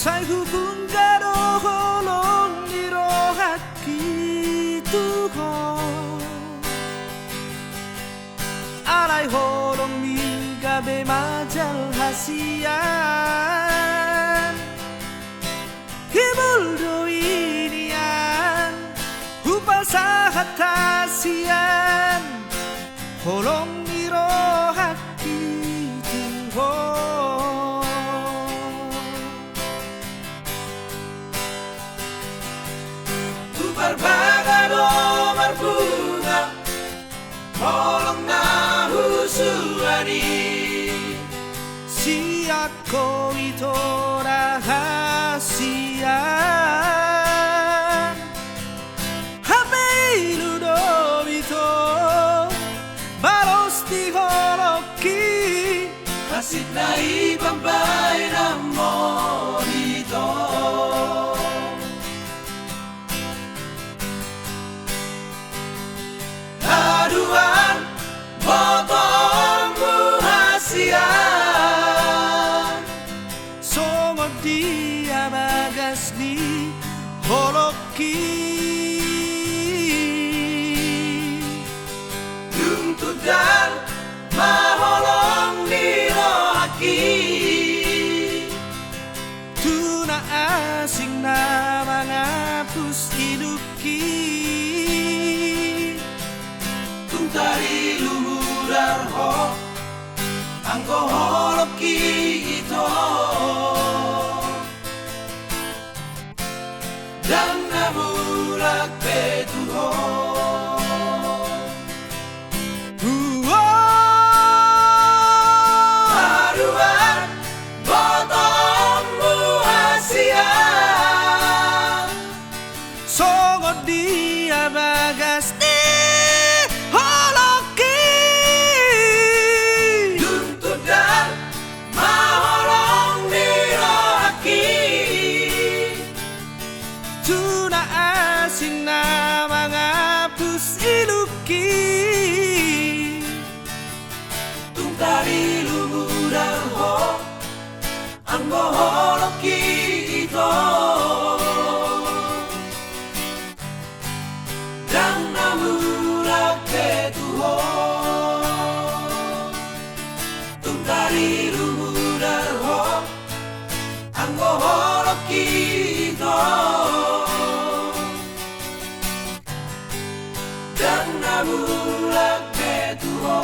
財布分がろほろんにろはっきとほalay holong mi gabe majal hasian himul do inian hupal sahat hasian holong niro haki tuho hupal bagado marbunga holong na si ako ito rahasian Habilu do ito balos di holoki Kasit na ibambay na mo dito Haruan botong hasian Songod dia bagas ni holoki Lungtudan maholong ni rohaki Tuna asing na mga pustiluki Tungtari lumudar ho ang koholoki ito dan namulag petuho haruan botong muhasian songod dia bagas di Tuna asin na mga pusiluki Tungtari lumudar ho ang moholoki ito Dan namulag ketuho Tungtari lumudar ho ang moholoki ito Dan namulag ketuho